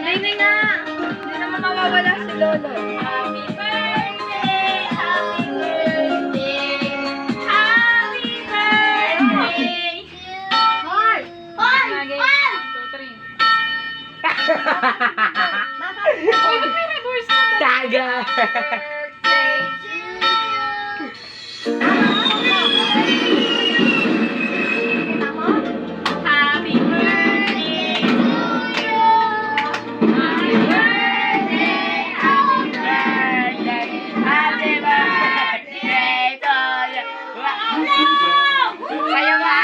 Hindi nga. Hindi naman mawawala si Lolo. Happy birthday! Happy birthday! Happy birthday! Hoy! Hoy! Hoy! 2, 3. Uy, ba't may reverse na? Taga! Birthday to you! Happy birthday to you! Happy birthday! Happy birthday! Happy birthday to you! Kaya ba?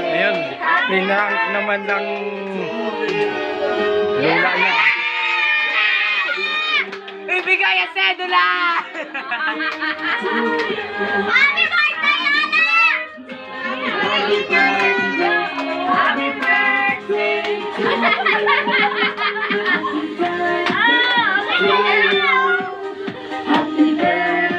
Ayun, ninang naman ng lula niya. Ibigay ang sedula! Happy birthday, Ana! Happy birthday! Happy birthday! Happy birthday to you! Happy birthday!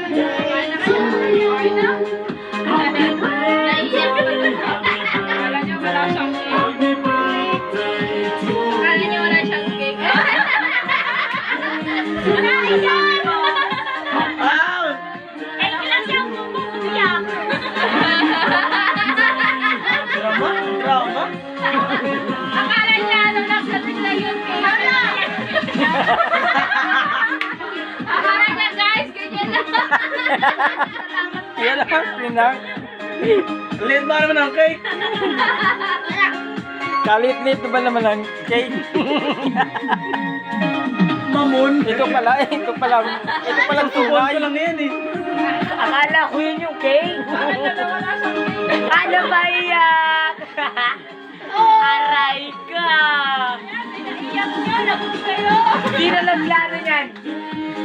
Kala niyo wala siyang cake. Kala niyo wala siyang cake. Wala siya! Wow! Eh, ilang siyang bubutiyak. Drama? Drama? Akala niya, nung nagsabi na yun, kaya akala niya, guys, ganyan lang. Yan lang, pinang. Lit ba naman ang cake? Kalit-lit ba naman ang cake? Mamun. Ito palang tunay. Ito lang yan eh. Akala ko yun yung cake. Ano ba iyak? Aray ka. Iyak niya, labot kayo. Hindi na naglaro yan.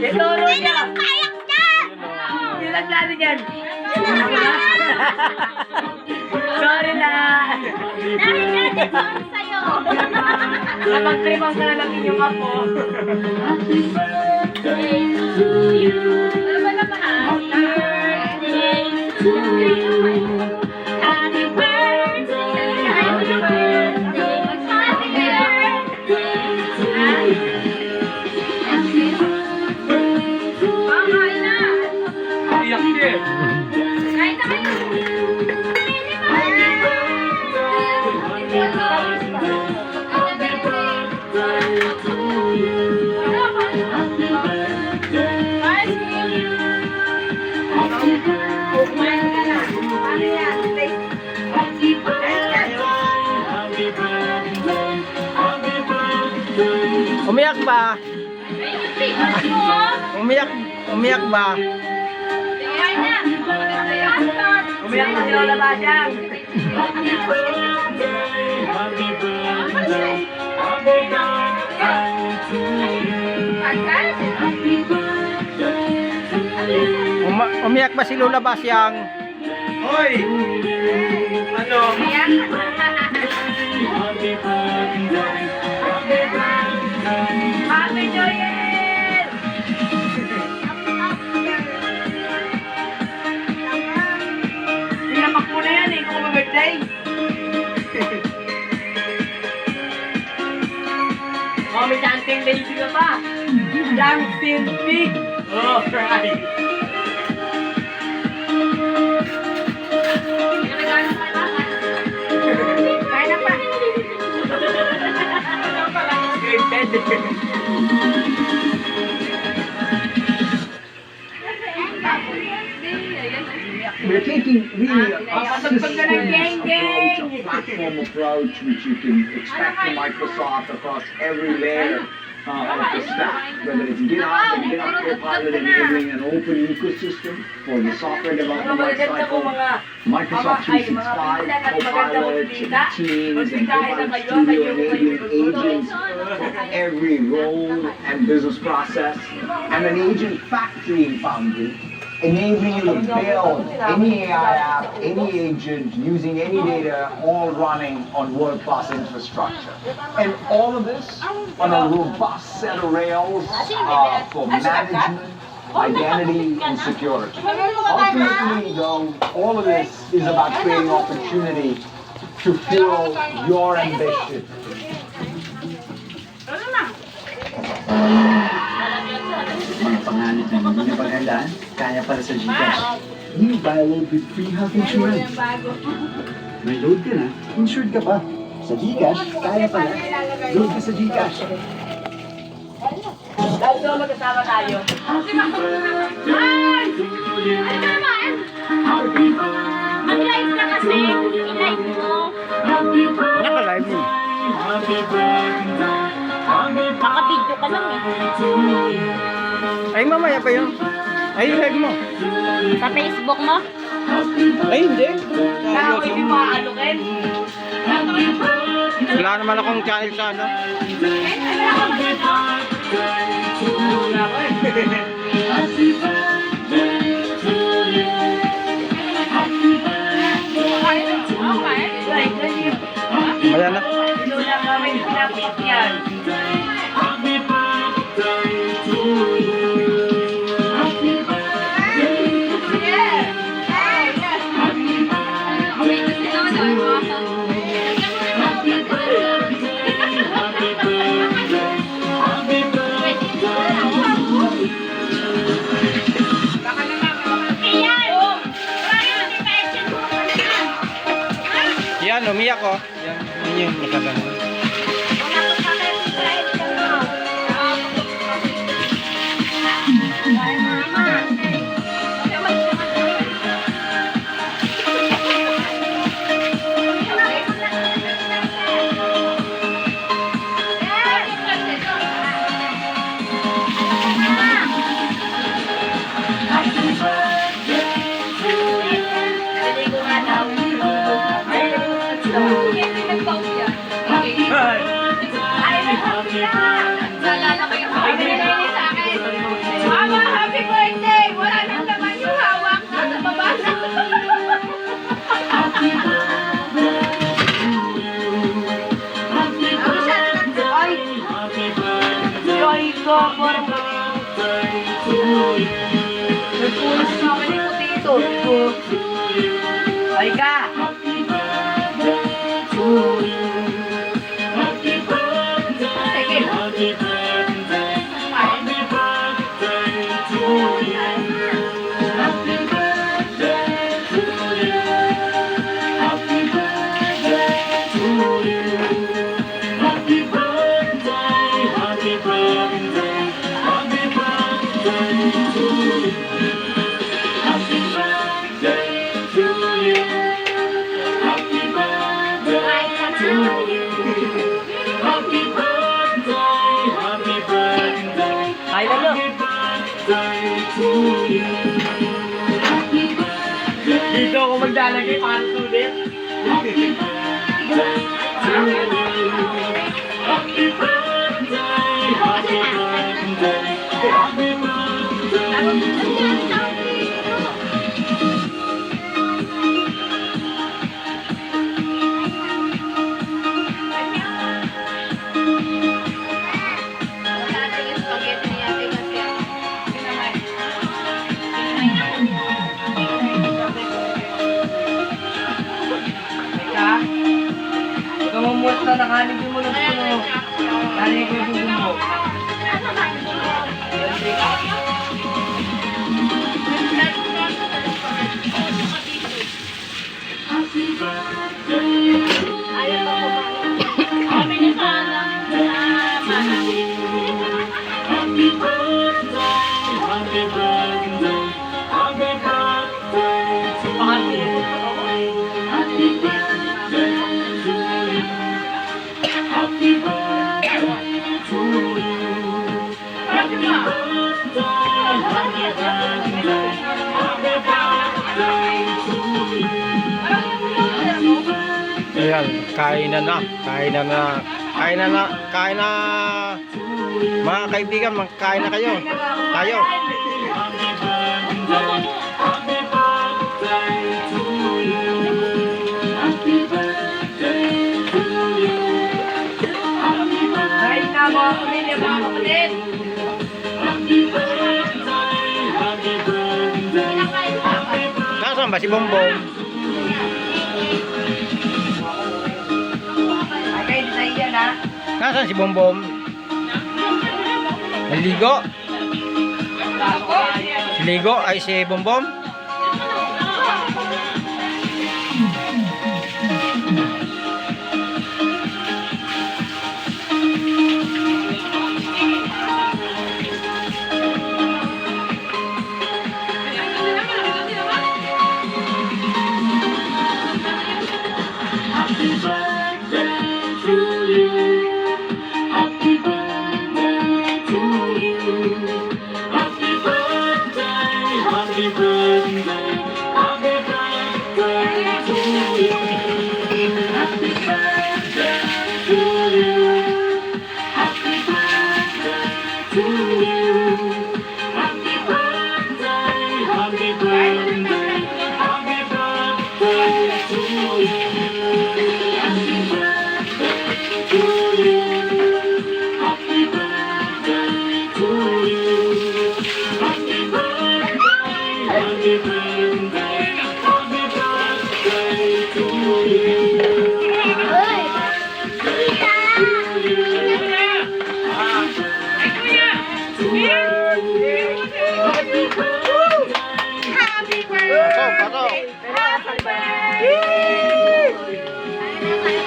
Ituro niya. Kayak niya! Hindi na naglaro yan. Sorry na. Dahil yan, ito ang sayo. Napag-tripang ka na lang inyong apo. Happy birthday to you. Ano ba naman? Happy birthday to you. Happy birthday. Happy birthday. Happy birthday to you. Happy birthday to you. Kain na. Iyak niya. Kain na kayo. Happy birthday to you. Umiyak ba? Umiyak ba? Umiyak na si Lola Basyang. Umiyak ba si Lola Basyang? Hoy! Ano? Happy New Year! Pinapak mo na yan eh, kung mag-birthday. Oh, may dancing lady ka pa. Dancing pig. Oh, right. Kain na pa. We're taking really a Gang, gang. system approach, a platform approach, which you can expect from Microsoft across every layer of the stack, whether it's GitHub and GitHub Copilot enabling an open ecosystem for the software development lifecycle, Microsoft 365, Copilot, Teams, and Copilot Studio enabling agents for every role and business process, and an agent factory in Foundry, enabling you to build any AI app, any agent, using any data, all running on world-class infrastructure. And all of this on a robust set of rails for management, identity, and security. Ultimately, though, all of this is about creating opportunity to fuel your ambition. Mga pangalit na hindi na paghandaan, kaya para sa Gcash. New buy a load with free health insurance. May load ka na, insured ka pa. Sa Gcash, kaya pala. Load ka sa Gcash. Dahil doon magkasama tayo. Ay! Ay, naman! Mag-live ka kasi. I-live mo. Naka-live mo. Naka-video ka lang eh. Ay, mamaya pa yun. Ay, live mo. Sa Facebook mo? Ay, hindi. Ako hindi makakalukin. Wala naman akong channel sa ano. Wala na. Wala ka may pinapakap yan. Yan, umiyak ko. Yan, yun yung nakagano. Mama, happy birthday! Wala nang laman yung hawak. Nasa baba na. Ay, ko, parang... Nagpunas na ako ni Putito. Ay ka! Sige. Ay, lalo. Dito ako maglalagay para sulit. Kamamot na nakalibin mo ng puno. Nakalibin mo. Kami na sana. Ayan, kain na. Mga kaibigan, magkain na kayo. Tayo. Kain na mga pamilya, mga kapatid. Nasaan ba si Bongbong? Nasaan si Bongbong? Naligo? Si Ligo ay si Bongbong?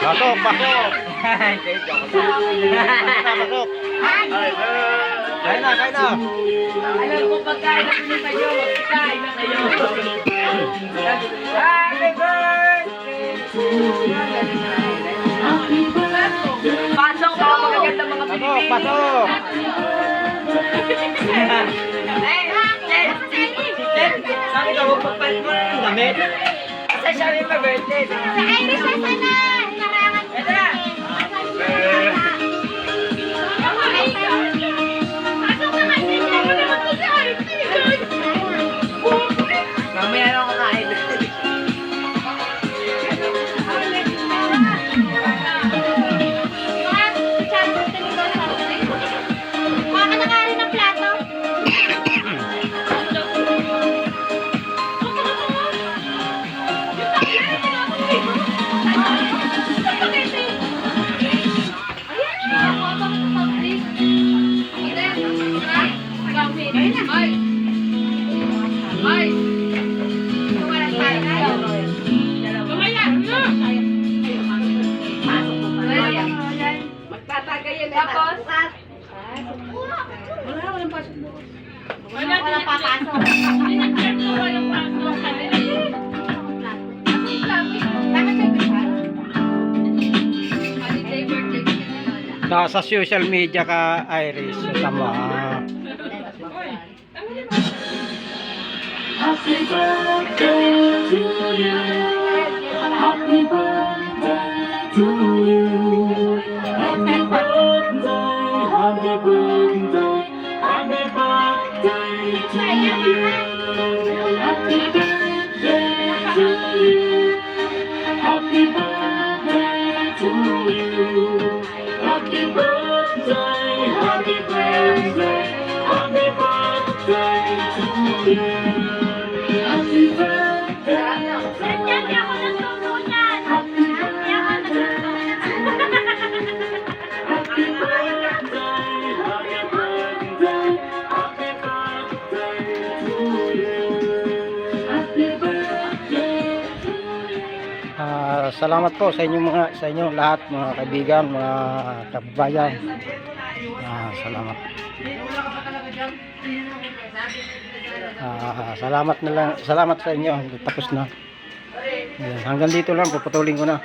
Pasok, pasok. Pasok. Kain na, kain na. Alam ko pagkain na pinit kayo, magkain na kayo. Happy birthday to you. Pasok mga magaganda mga Pasok, pasok. Sabi ka, huwag pagpalit mo ng damit. Kasi siya rin pa-birthday. Sa Irish na sana. Nakarangan ko. Ito na. Pasok na kasi siya. Mamaya na ako kain. Kuha ka na nga rin ng plato. Magtatagay yan. Tapos? Walang papasok. Nasa social media ka, Iris. Tama. Happy birthday to you. Happy birthday to you. Happy birthday, happy birthday, happy birthday to you. Happy birthday to you. Happy birthday to you. Happy birthday, happy birthday, happy birthday to you. Happy birthday. Nandiyan niya ako nagtutulad. Nandiyan ako nagtutulad. Happy birthday, happy birthday, happy birthday to you. Happy birthday to you. Salamat po sa inyo lahat, mga kaibigan, mga kababayan. Salamat. Salamat sa inyo. Tapos na. Hanggang dito lang, puputulin ko na.